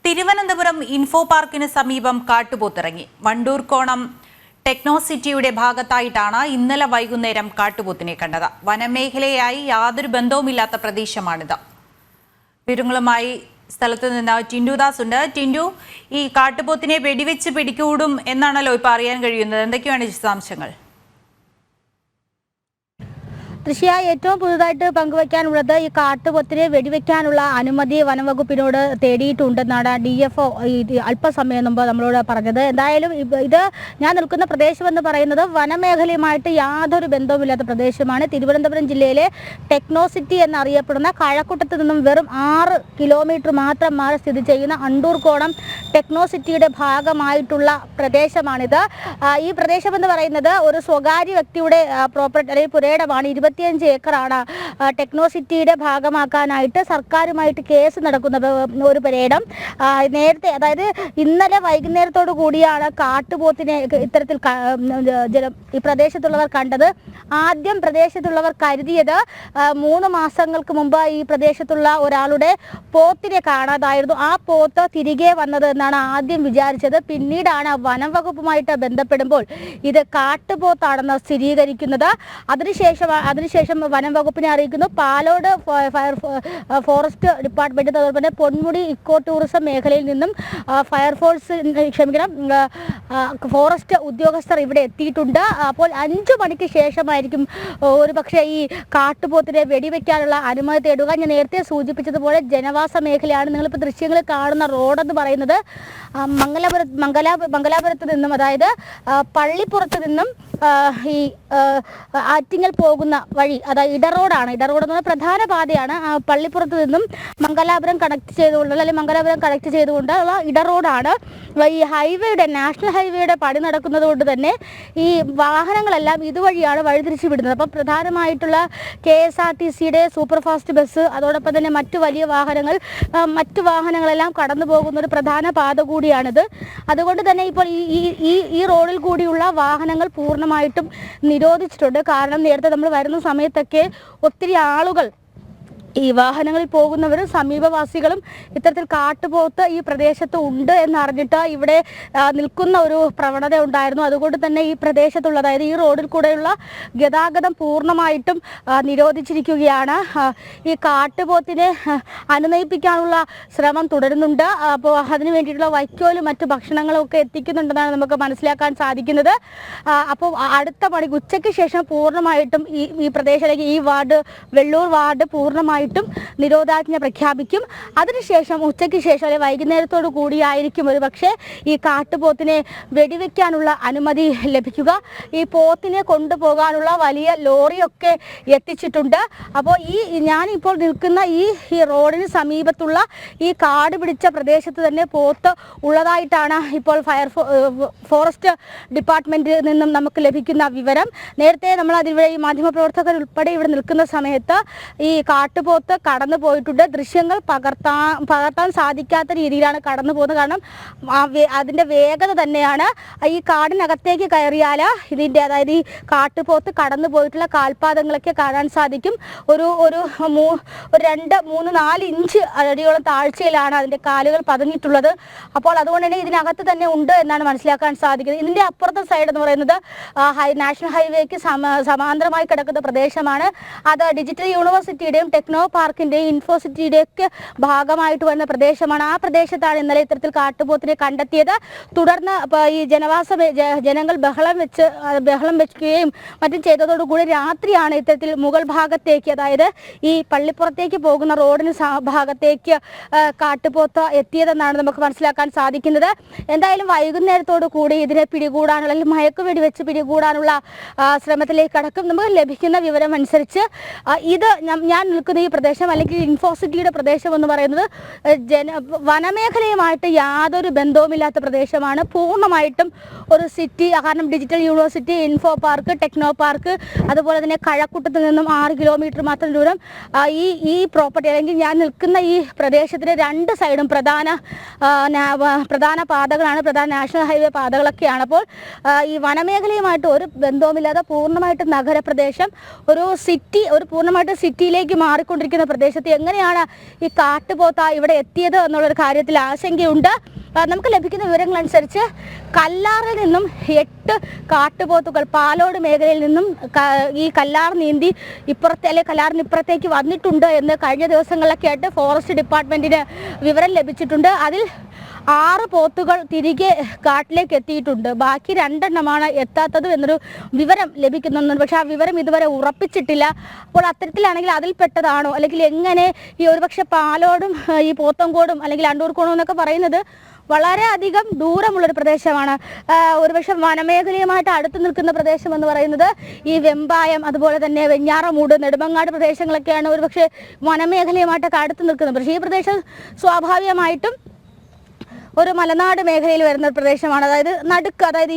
Thiruvananthapuram info പാർക്കിന് സമീപം കാട്ടുപോത്തിറങ്ങി. വണ്ടൂർക്കോണം ടെക്നോസിറ്റിയുടെ ഭാഗത്തായിട്ടാണ് ഇന്നലെ വൈകുന്നേരം കാട്ടുപോത്തിനെ കണ്ടത്. വനമേഖലയായി യാതൊരു ബന്ധവുമില്ലാത്ത പ്രദേശമാണിത്. വിവരങ്ങളുമായി സ്ഥലത്ത് നിന്ന് ടിൻഡുദാസ് ഉണ്ട്. ടിൻഡു, ഈ കാട്ടുപോത്തിനെ വെടിവെച്ച് പിടികൂടും എന്നാണല്ലോ ഇപ്പൊ അറിയാൻ കഴിയുന്നത്. എന്തൊക്കെയാണ് വിശദാംശങ്ങൾ? ഋഷിയ, ഏറ്റവും പുതുതായിട്ട് പങ്കുവയ്ക്കാനുള്ളത് ഈ കാട്ടുപോത്തിനെ വെടിവെക്കാനുള്ള അനുമതി വനംവകുപ്പിനോട് തേടിയിട്ടുണ്ടെന്നാണ് DFO അല്പസമയം മുമ്പ് നമ്മളോട് പറഞ്ഞത്. എന്തായാലും ഇത് ഞാൻ നിൽക്കുന്ന പ്രദേശമെന്ന് പറയുന്നത് വനമേഖലയുമായിട്ട് യാതൊരു ബന്ധവുമില്ലാത്ത പ്രദേശമാണ്. തിരുവനന്തപുരം ജില്ലയിലെ ടെക്നോസിറ്റി എന്നറിയപ്പെടുന്ന കഴക്കൂട്ടത്ത് നിന്നും വെറും 6 കിലോമീറ്റർ മാത്രം മാറി സ്ഥിതി ചെയ്യുന്ന അണ്ടൂർക്കോണം ടെക്നോസിറ്റിയുടെ ഭാഗമായിട്ടുള്ള പ്രദേശമാണിത്. ഈ പ്രദേശമെന്ന് പറയുന്നത് ഒരു സ്വകാര്യ വ്യക്തിയുടെ പ്രോപ്പർട്ടി അല്ലെങ്കിൽ പുരയിടമാണ്. 25 ഏക്കറാണ് ടെക്നോസിറ്റിയുടെ ഭാഗമാക്കാനായിട്ട് സർക്കാരുമായിട്ട് കേസ് നടക്കുന്ന ഒരു പുരയിടം. നേരത്തെ, അതായത് ഇന്നലെ വൈകുന്നേരത്തോടു കൂടിയാണ് കാട്ടുപോത്തിനെ ഇത്തരത്തിൽ ഈ പ്രദേശത്തുള്ളവർ കണ്ടത്. ആദ്യം പ്രദേശത്തുള്ളവർ കരുതിയത് 3 മാസങ്ങൾക്ക് മുമ്പ് ഈ പ്രദേശത്തുള്ള ഒരാളുടെ പോത്തിനെ കാണാതായിരുന്നു. ആ പോത്ത് തിരികെ വന്നത് എന്നാണ് ആദ്യം വിചാരിച്ചത്. പിന്നീടാണ് വനം വകുപ്പുമായിട്ട് ബന്ധപ്പെടുമ്പോൾ ഇത് കാട്ടുപോത്താണെന്ന് സ്ഥിരീകരിക്കുന്നത്. അതിനുശേഷം വനം വകുപ്പിനെ അറിയിക്കുന്നു. പാലോട് ഫോറസ്റ്റ് ഡിപ്പാർട്ട്മെന്റ്, അതുപോലെ തന്നെ പൊന്മുടി ഇക്കോ ടൂറിസം മേഖലയിൽ നിന്നും ഫോറസ്റ്റ് ഉദ്യോഗസ്ഥർ ഇവിടെ എത്തിയിട്ടുണ്ട്. അപ്പോൾ 5 മണിക്ക് ശേഷമായിരിക്കും ഒരു പക്ഷേ ഈ കാട്ടുപോത്തിനെ വെടിവെക്കാനുള്ള അനുമതി തേടുക. ഞാൻ നേരത്തെ സൂചിപ്പിച്ചതുപോലെ ജനവാസ മേഖലയാണ്. നിങ്ങളിപ്പോൾ ദൃശ്യങ്ങളിൽ കാണുന്ന റോഡെന്ന് പറയുന്നത് മംഗലാപുരത്ത് നിന്നും, അതായത് പള്ളിപ്പുറത്ത് നിന്നും ഈ ആറ്റിങ്ങൽ പോകുന്ന വഴി, അതായത് ഇടറോഡാണ്. ഇടറോഡ് എന്ന് പറഞ്ഞാൽ പ്രധാന പാതയാണ്. പള്ളിപ്പുറത്ത് നിന്നും മംഗലാപുരം കണക്ട് ചെയ്തുകൊണ്ടുള്ള ഇടറോഡാണ്. ഈ ഹൈവേയുടെ, നാഷണൽ ഹൈവേയുടെ പണി നടക്കുന്നത് കൊണ്ട് തന്നെ ഈ വാഹനങ്ങളെല്ലാം ഇതുവഴിയാണ് വഴിതിരിച്ചു വിടുന്നത്. അപ്പം പ്രധാനമായിട്ടുള്ള KSRTCയുടെ സൂപ്പർ ഫാസ്റ്റ് ബസ്, അതോടൊപ്പം തന്നെ മറ്റു വലിയ മറ്റു വാഹനങ്ങളെല്ലാം കടന്നു പോകുന്ന ഒരു പ്രധാന പാത കൂടിയാണിത്. അതുകൊണ്ട് തന്നെ ഇപ്പോൾ ഈ റോഡിൽ കൂടിയുള്ള വാഹനങ്ങൾ പൂർണ്ണമായിട്ടും നിരോധിച്ചിട്ടുണ്ട്. കാരണം നേരത്തെ നമ്മൾ വരുന്ന സമയത്തൊക്കെ ഒത്തിരി ആളുകൾ, ഈ വാഹനങ്ങളിൽ പോകുന്നവരും സമീപവാസികളും ഇത്തരത്തിൽ കാട്ടുപോത്ത് ഈ പ്രദേശത്ത് ഉണ്ട് എന്നറിഞ്ഞിട്ട് ഇവിടെ നിൽക്കുന്ന ഒരു പ്രവണത ഉണ്ടായിരുന്നു. അതുകൊണ്ട് തന്നെ ഈ പ്രദേശത്തുള്ള, അതായത് ഈ റോഡിൽ കൂടെയുള്ള ഗതാഗതം പൂർണ്ണമായിട്ടും നിരോധിച്ചിരിക്കുകയാണ്. ഈ കാട്ടുപോത്തിനെ അനുനയിപ്പിക്കാനുള്ള ശ്രമം തുടരുന്നുണ്ട്. അപ്പോൾ അതിനു വേണ്ടിയിട്ടുള്ള വൈക്കോലും മറ്റു ഭക്ഷണങ്ങളും ഒക്കെ എത്തിക്കുന്നുണ്ടെന്നാണ് നമുക്ക് മനസ്സിലാക്കാൻ സാധിക്കുന്നത്. അപ്പോൾ അടുത്ത മണിക്ക് ഉച്ചയ്ക്ക് ശേഷം പൂർണ്ണമായിട്ടും ഈ പ്രദേശത്തേക്ക്, ഈ വാർഡ്, വെള്ളൂർ വാർഡ് പൂർണ്ണമായിട്ടും നിരോധാജ്ഞ പ്രഖ്യാപിക്കും. അതിനുശേഷം ഉച്ചയ്ക്ക് ശേഷം അല്ലെങ്കിൽ വൈകുന്നേരത്തോടു കൂടിയായിരിക്കും ഒരു പക്ഷേ ഈ കാട്ടുപോത്തിനെ വെടിവെക്കാനുള്ള അനുമതി ലഭിക്കുക. ഈ പോത്തിനെ കൊണ്ടുപോകാനുള്ള വലിയ ലോറിയൊക്കെ എത്തിച്ചിട്ടുണ്ട്. അപ്പോൾ ഞാനിപ്പോൾ നിൽക്കുന്ന ഈ റോഡിന് സമീപത്തുള്ള ഈ കാട് പിടിച്ച പ്രദേശത്ത് തന്നെ പോത്ത് ഉള്ളതായിട്ടാണ് ഇപ്പോൾ ഫോറസ്റ്റ് ഡിപ്പാർട്ട്മെന്റിൽ നിന്നും നമുക്ക് ലഭിക്കുന്ന വിവരം. നേരത്തെ നമ്മൾ അതിവിടെ ഈ മാധ്യമപ്രവർത്തകർ ഉൾപ്പെടെ ഇവിടെ നിൽക്കുന്ന സമയത്ത് ഈ കാട്ടുപോത്ത് കടന്നു പോയിട്ടുണ്ട്. ദൃശ്യങ്ങൾ പകർത്താൻ സാധിക്കാത്ത രീതിയിലാണ് കടന്നു പോകുന്നത്. കാരണം അതിൻ്റെ വേഗത തന്നെയാണ്. ഈ കാടിനകത്തേക്ക് കയറിയാൽ ഇതിൻ്റെ, അതായത് ഈ കാട്ടുപോത്ത് കടന്നു പോയിട്ടുള്ള കാൽപാദങ്ങളൊക്കെ കാണാൻ സാധിക്കും. ഒരു 2, 3, 4 ഇഞ്ച് അടിയോളം താഴ്ചയിലാണ് അതിൻ്റെ കാലുകൾ പതിഞ്ഞിട്ടുള്ളത്. അപ്പോൾ അതുകൊണ്ട് തന്നെ ഇതിനകത്ത് തന്നെ ഉണ്ട് എന്നാണ് മനസ്സിലാക്കാൻ സാധിക്കുന്നത്. ഇതിൻ്റെ അപ്പുറത്തെ സൈഡ് എന്ന് പറയുന്നത് നാഷണൽ ഹൈവേക്ക് സമാന്തരമായി കിടക്കുന്ന പ്രദേശമാണ്. അത് ഡിജിറ്റൽ യൂണിവേഴ്സിറ്റിയുടെയും ടെക്നോ പാർക്കിന്റെയും ഇൻഫോസിറ്റിയുടെ ഒക്കെ ഭാഗമായിട്ട് വരുന്ന പ്രദേശമാണ്. ആ പ്രദേശത്താണ് ഇന്നലെ ഇത്തരത്തിൽ കാട്ടുപോത്തിനെ കണ്ടെത്തിയത്. തുടർന്ന് ഈ ജനങ്ങൾ ബഹളം വെക്കുകയും മറ്റും ചെയ്തതോടുകൂടി രാത്രിയാണ് ഇത്തരത്തിൽ മുകൾ ഭാഗത്തേക്ക്, അതായത് ഈ പള്ളിപ്പുറത്തേക്ക് പോകുന്ന റോഡിന് ഭാഗത്തേക്ക് കാട്ടുപോത്ത് എത്തിയതെന്നാണ് നമുക്ക് മനസ്സിലാക്കാൻ സാധിക്കുന്നത്. എന്തായാലും വൈകുന്നേരത്തോടു കൂടി ഇതിനെ പിടികൂടാനുള്ള, അല്ലെങ്കിൽ മയക്കുവെടി വെച്ച് പിടികൂടാനുള്ള ശ്രമത്തിലേക്ക് കടക്കും. നമുക്ക് ലഭിക്കുന്ന വിവരം അനുസരിച്ച് ഞാൻ നിൽക്കുന്ന ഈ പ്രദേശം, അല്ലെങ്കിൽ ഇൻഫോസിറ്റിയുടെ പ്രദേശം എന്ന് പറയുന്നത് വനമേഖലയുമായിട്ട് യാതൊരു ബന്ധവുമില്ലാത്ത പ്രദേശമാണ്. പൂർണ്ണമായിട്ടും ഒരു സിറ്റി, കാരണം digital university, info park, techno park, അതുപോലെ തന്നെ കഴക്കൂട്ടത്തിൽ നിന്നും 6 കിലോമീറ്റർ മാത്രം ദൂരം ഈ പ്രോപ്പർട്ടി, അല്ലെങ്കിൽ ഞാൻ നിൽക്കുന്ന ഈ പ്രദേശത്തിന് 2 സൈഡും പ്രധാന പാതകളാണ്, പ്രധാന നാഷണൽ ഹൈവേ പാതകളൊക്കെയാണ്. അപ്പോൾ ഈ വനമേഖലയുമായിട്ട് ഒരു ബന്ധവുമില്ലാതെ പൂർണ്ണമായിട്ടും നഗരപ്രദേശം, പൂർണ്ണമായിട്ട് സിറ്റിയിലേക്ക് മാറിക്കൊണ്ട് താമസിച്ചുകൊണ്ടിരിക്കുന്ന പ്രദേശത്ത് എങ്ങനെയാണ് ഈ കാട്ടുപോത്ത ഇവിടെ എത്തിയത് എന്നുള്ളൊരു കാര്യത്തിൽ ആശങ്കയുണ്ട്. നമുക്ക് ലഭിക്കുന്ന വിവരങ്ങളനുസരിച്ച് കല്ലാറിൽ നിന്നും 8 കാട്ടുപോത്തുകൾ പാലോട് മേഖലയിൽ നിന്നും ഈ കല്ലാർ നീന്തി ഇപ്പുറത്തെ അല്ലെങ്കിൽ കല്ലാറിന് ഇപ്പുറത്തേക്ക് വന്നിട്ടുണ്ട് എന്ന് കഴിഞ്ഞ ദിവസങ്ങളിലൊക്കെ ആയിട്ട് ഫോറസ്റ്റ് ഡിപ്പാർട്ട്മെന്റിന് വിവരം ലഭിച്ചിട്ടുണ്ട്. അതിൽ 6 പോത്തുകൾ തിരികെ കാട്ടിലേക്ക് എത്തിയിട്ടുണ്ട്. ബാക്കി 2 എണ്ണമാണ് എത്താത്തത് എന്നൊരു വിവരം ലഭിക്കുന്നുണ്ട്. പക്ഷെ ആ വിവരം ഇതുവരെ ഉറപ്പിച്ചിട്ടില്ല. അപ്പോൾ അത്തരത്തിലാണെങ്കിൽ അതിൽപ്പെട്ടതാണോ അല്ലെങ്കിൽ എങ്ങനെ ഈ ഒരുപക്ഷെ പാലോടും ഈ പോത്തങ്കോടും അല്ലെങ്കിൽ അണ്ടൂർക്കോണും എന്നൊക്കെ പറയുന്നത് വളരെയധികം ദൂരമുള്ളൊരു പ്രദേശമാണ്. ഒരുപക്ഷെ വനമേഖലയുമായിട്ട് അടുത്ത് നിൽക്കുന്ന പ്രദേശം എന്ന് പറയുന്നത് ഈ വെമ്പായം, അതുപോലെ തന്നെ വെഞ്ഞാറമൂട്, നെടുമങ്ങാട് പ്രദേശങ്ങളൊക്കെയാണ് ഒരുപക്ഷെ വനമേഖലയുമായിട്ടൊക്കെ അടുത്ത് നിൽക്കുന്നത്. പക്ഷേ ഈ പ്രദേശം സ്വാഭാവികമായിട്ടും ഒരു മലനാട് മേഖലയിൽ വരുന്ന പ്രദേശമാണ്. അതായത് നടുക്ക്, അതായത്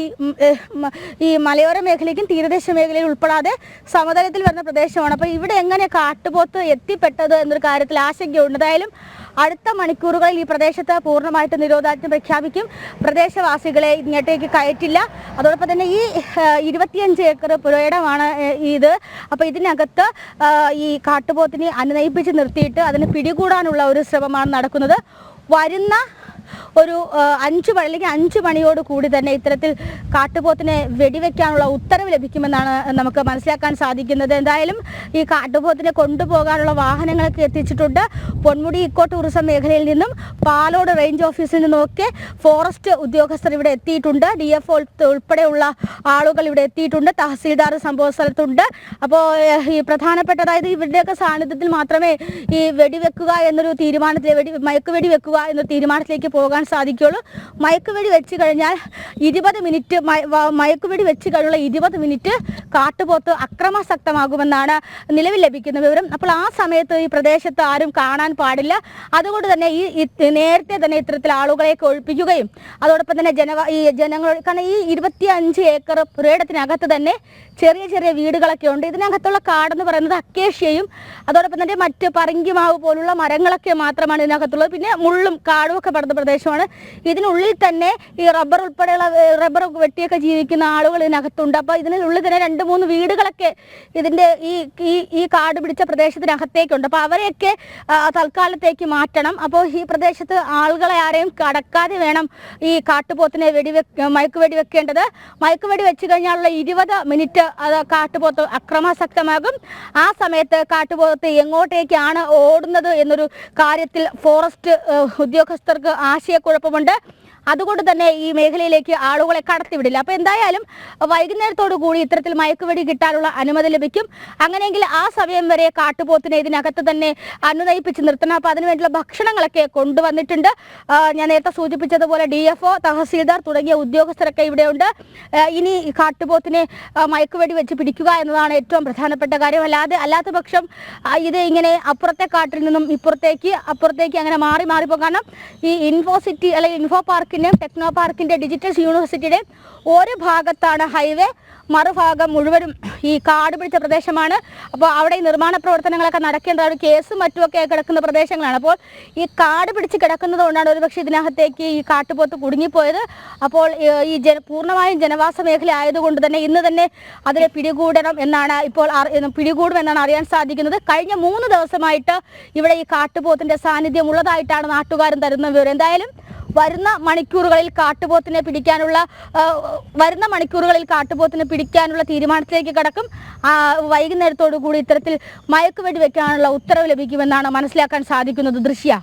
ഈ മലയോര മേഖലയ്ക്കും തീരദേശ മേഖലയിൽ ഉൾപ്പെടാതെ സമതലത്തിൽ വരുന്ന പ്രദേശമാണ്. അപ്പോൾ ഇവിടെ എങ്ങനെ കാട്ടുപോത്ത് എത്തിപ്പെട്ടത് എന്നൊരു കാര്യത്തിൽ ആശങ്കയുണ്ട്. എന്തായാലും അടുത്ത മണിക്കൂറുകളിൽ ഈ പ്രദേശത്ത് പൂർണ്ണമായിട്ട് നിരോധനാജ്ഞ പ്രഖ്യാപിക്കും. പ്രദേശവാസികളെ ഇങ്ങോട്ടേക്ക് കയറ്റില്ല. അതോടൊപ്പം തന്നെ ഈ 25 ഏക്കർ പുരയിടമാണ് ഇത്. അപ്പോൾ ഇതിനകത്ത് ഈ കാട്ടുപോത്തിനെ അനുനയിപ്പിച്ച് നിർത്തിയിട്ട് അതിന് പിടികൂടാനുള്ള ഒരു ശ്രമമാണ് നടക്കുന്നത്. വരുന്ന ഒരു 5 മണി അല്ലെങ്കിൽ 5 മണിയോട് കൂടി തന്നെ ഇത്തരത്തിൽ കാട്ടുപോത്തിനെ വെടിവെക്കാനുള്ള ഉത്തരവ് ലഭിക്കുമെന്നാണ് നമുക്ക് മനസ്സിലാക്കാൻ സാധിക്കുന്നത്. എന്തായാലും ഈ കാട്ടുപോത്തിനെ കൊണ്ടുപോകാനുള്ള വാഹനങ്ങളൊക്കെ എത്തിച്ചിട്ടുണ്ട്. പൊന്മുടി ഇക്കോ ടൂറിസം മേഖലയിൽ നിന്നും പാലോട് റേഞ്ച് ഓഫീസിൽ നിന്നുമൊക്കെ ഫോറസ്റ്റ് ഉദ്യോഗസ്ഥർ ഇവിടെ എത്തിയിട്ടുണ്ട്. DFO ഉൾപ്പെടെയുള്ള ആളുകൾ ഇവിടെ എത്തിയിട്ടുണ്ട്. തഹസീൽദാർ സംഭവ സ്ഥലത്തുണ്ട്. അപ്പോൾ ഈ പ്രധാനപ്പെട്ട, അതായത് ഇവരുടെയൊക്കെ സാന്നിധ്യത്തിൽ മാത്രമേ ഈ വെടിവെക്കുക എന്നൊരു തീരുമാനത്തിൽ മയക്കുവെടി വെക്കുക എന്നൊരു തീരുമാനത്തിലേക്ക് പോകാൻ സാധിക്കുള്ളൂ. മയക്കുവെടി വെച്ച് കഴിഞ്ഞാൽ 20 മിനിറ്റ് മയക്കുവെടി വെച്ച് കഴിഞ്ഞുള്ള 20 മിനിറ്റ് കാട്ടുപോത്ത് അക്രമാസക്തമാകുമെന്നാണ് നിലവിൽ ലഭിക്കുന്ന വിവരം. അപ്പോൾ ആ സമയത്ത് ഈ പ്രദേശത്ത് ആരും കാണാൻ പാടില്ല. അതുകൊണ്ട് തന്നെ ഈ നേരത്തെ തന്നെ ഇത്തരത്തിൽ ആളുകളെയൊക്കെ ഒഴിപ്പിക്കുകയും അതോടൊപ്പം തന്നെ ജനങ്ങൾ, കാരണം ഈ 25 ഏക്കർ പുരയിടത്തിനകത്ത് തന്നെ ചെറിയ ചെറിയ വീടുകളൊക്കെ ഉണ്ട്. ഇതിനകത്തുള്ള കാടെന്ന് പറയുന്നത് അക്കേഷ്യയും അതോടൊപ്പം തന്നെ മറ്റ് പറങ്കിമാവ് പോലുള്ള മരങ്ങളൊക്കെ മാത്രമാണ് ഇതിനകത്തുള്ളത്. പിന്നെ മുള്ളും കാടും ഒക്കെ പടർന്ന പ്രദേശമാണ്. ഇതിനുള്ളിൽ തന്നെ ഈ റബ്ബർ ഉൾപ്പെടെയുള്ള റബ്ബർ വെട്ടിയൊക്കെ ജീവിക്കുന്ന ആളുകൾ ഇതിനകത്തുണ്ട്. അപ്പോൾ ഇതിനുള്ളിൽ തന്നെ 2-3 വീടുകളൊക്കെ ഇതിൻ്റെ ഈ കാട് പിടിച്ച പ്രദേശത്തിനകത്തേക്കുണ്ട്. അപ്പോൾ അവരെയൊക്കെ തൽക്കാലത്തേക്ക് മാറ്റണം. അപ്പോൾ ഈ പ്രദേശത്ത് ആളുകളെ ആരെയും കടക്കാതെ വേണം ഈ കാട്ടുപോത്തിനെ മയക്കുവെടി വെക്കേണ്ടത്. മയക്കുവെടി വെച്ച് കഴിഞ്ഞാലുള്ള 20 മിനിറ്റ് അത് കാട്ടുപോത്ത് അക്രമാസക്തമാകും. ആ സമയത്ത് കാട്ടുപോത്ത് എങ്ങോട്ടേക്കാണ് ഓടുന്നത് എന്നൊരു കാര്യത്തിൽ ഫോറസ്റ്റ് ഉദ്യോഗസ്ഥർക്ക് ആശയക്കുഴപ്പമുണ്ട്. അതുകൊണ്ട് തന്നെ ഈ മേഖലയിലേക്ക് ആളുകളെ കടത്തിവിടില്ല. അപ്പോൾ എന്തായാലും വൈകുന്നേരത്തോടു കൂടി ഇത്തരത്തിൽ മയക്കുവെടി കിട്ടാനുള്ള അനുമതി ലഭിക്കും. അങ്ങനെയെങ്കിൽ ആ സമയം വരെ കാട്ടുപോത്തിനെ ഇതിനകത്ത് തന്നെ അനുനയിപ്പിച്ച് നിർത്തണം. അപ്പോൾ അതിനുവേണ്ടിയുള്ള ഭക്ഷണങ്ങളൊക്കെ കൊണ്ടുവന്നിട്ടുണ്ട്. ഞാൻ നേരത്തെ സൂചിപ്പിച്ചതുപോലെ DFO, തഹസീൽദാർ തുടങ്ങിയ ഉദ്യോഗസ്ഥരൊക്കെ ഇവിടെയുണ്ട്. ഇനി കാട്ടുപോത്തിനെ മയക്കുവെടി വെച്ച് പിടിക്കുക എന്നതാണ് ഏറ്റവും പ്രധാനപ്പെട്ട കാര്യം. അല്ലാത്ത പക്ഷം ഇത് ഇങ്ങനെ അപ്പുറത്തെ കാട്ടിൽ നിന്നും അപ്പുറത്തേക്ക് അങ്ങനെ മാറി പോകും. കാരണം ഈ ഇൻഫോ സിറ്റി അല്ലെങ്കിൽ ഇൻഫോ പാർക്കിൻ്റെയും ടെക്നോ പാർക്കിൻ്റെ ഡിജിറ്റൽ യൂണിവേഴ്സിറ്റിയുടെയും ഒരു ഭാഗത്താണ് ഹൈവേ, മറുഭാഗം മുഴുവനും ഈ കാട് പിടിച്ച പ്രദേശമാണ്. അപ്പോൾ അവിടെ ഈ നിർമ്മാണ പ്രവർത്തനങ്ങളൊക്കെ നടക്കേണ്ടതാണ്. കേസും മറ്റുമൊക്കെ കിടക്കുന്ന പ്രദേശങ്ങളാണ്. അപ്പോൾ ഈ കാട് പിടിച്ച് കിടക്കുന്നത് കൊണ്ടാണ് ഒരുപക്ഷെ ഇതിനകത്തേക്ക് ഈ കാട്ടുപോത്ത് കുടുങ്ങിപ്പോയത്. അപ്പോൾ ഈ പൂർണ്ണമായും ജനവാസ മേഖല ആയതുകൊണ്ട് തന്നെ ഇന്ന് തന്നെ അതിനെ പിടികൂടുമെന്നാണ് അറിയാൻ സാധിക്കുന്നത്. കഴിഞ്ഞ 3 ദിവസമായിട്ട് ഇവിടെ ഈ കാട്ടുപോത്തിൻ്റെ സാന്നിധ്യം ഉള്ളതായിട്ടാണ് നാട്ടുകാരും തരുന്ന വിവരം. എന്തായാലും വരുന്ന മണിക്കൂറുകളിൽ കാട്ടുപോത്തിനെ പിടിക്കാനുള്ള തീരുമാനത്തിലേക്ക് കടക്കും. വൈകുന്നേരത്തോടു കൂടി ഇത്തരത്തിൽ മയക്കുവെടി വെക്കാനുള്ള ഉത്തരവ് ലഭിക്കുമെന്നാണ് മനസ്സിലാക്കാൻ സാധിക്കുന്നത്. ദൃശ്യ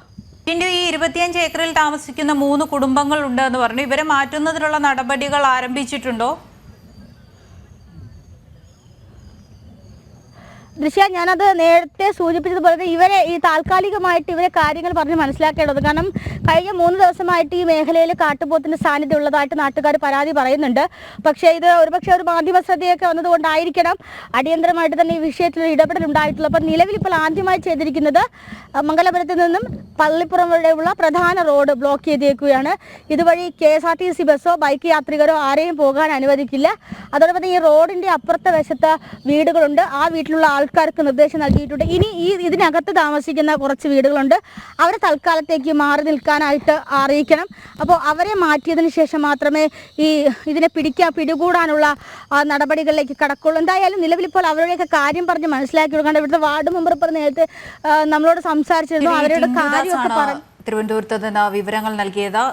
ഈ 25 ഏക്കറിൽ താമസിക്കുന്ന 3 കുടുംബങ്ങൾ ഉണ്ട് എന്ന് പറഞ്ഞു. ഇവരെ മാറ്റുന്നതിനുള്ള നടപടികൾ ആരംഭിച്ചിട്ടുണ്ടോ? ദൃശ്യ, ഞാനത് നേരത്തെ സൂചിപ്പിച്ചതുപോലെ ഇവരെ താൽക്കാലികമായിട്ട് ഇവരെ കാര്യങ്ങൾ പറഞ്ഞ് മനസ്സിലാക്കേണ്ടത്. കാരണം കഴിഞ്ഞ 3 ദിവസമായിട്ട് ഈ മേഖലയിൽ കാട്ടുപോത്തിൻ്റെ സാന്നിധ്യം ഉള്ളതായിട്ട് നാട്ടുകാർ പരാതി പറയുന്നുണ്ട്. പക്ഷേ ഇത് ഒരുപക്ഷെ ഒരു മാധ്യമ ശ്രദ്ധയൊക്കെ വന്നതുകൊണ്ടായിരിക്കണം അടിയന്തരമായിട്ട് തന്നെ ഈ വിഷയത്തിൽ ഇടപെടൽ ഉണ്ടായിട്ടുള്ളത്. അപ്പം നിലവിൽ ഇപ്പോൾ ആദ്യമായി ചെയ്തിരിക്കുന്നത് മംഗലപുരത്ത് നിന്നും പള്ളിപ്പുറം വരെയുള്ള പ്രധാന റോഡ് ബ്ലോക്ക് ചെയ്തേക്കുകയാണ്. ഇതുവഴി KSRTC ബസ്സോ ബൈക്ക് യാത്രികരോ ആരെയും പോകാൻ അനുവദിക്കില്ല. അതോടൊപ്പം ഈ റോഡിൻ്റെ അപ്പുറത്തെ വശത്ത് വീടുകളുണ്ട്. ആ വീട്ടിലുള്ള ആൾക്കാർക്ക് നിർദ്ദേശം നൽകിയിട്ടുണ്ട്. ഇനി ഇതിനകത്ത് താമസിക്കുന്ന കുറച്ച് വീടുകളുണ്ട്, അവരെ തൽക്കാലത്തേക്ക് മാറി നിൽക്കാനായിട്ട് അറിയിക്കണം. അപ്പോൾ അവരെ മാറ്റിയതിന് ശേഷം മാത്രമേ ഇതിനെ പിടികൂടാനുള്ള നടപടികളിലേക്ക് കടക്കുള്ളൂ. എന്തായാലും നിലവിലിപ്പോൾ അവരുടെയൊക്കെ കാര്യം പറഞ്ഞ് മനസ്സിലാക്കി കൊടുക്കേണ്ട. ഇവിടുത്തെ വാർഡ് മെമ്പർ നേരത്തെ നമ്മളോട് സംസാരിച്ചിരുന്നു, അവരുടെ കാര്യമൊക്കെ പറഞ്ഞു. തിരുവനന്തപുരത്ത് നിന്ന് വിവരങ്ങൾ നൽകിയത്.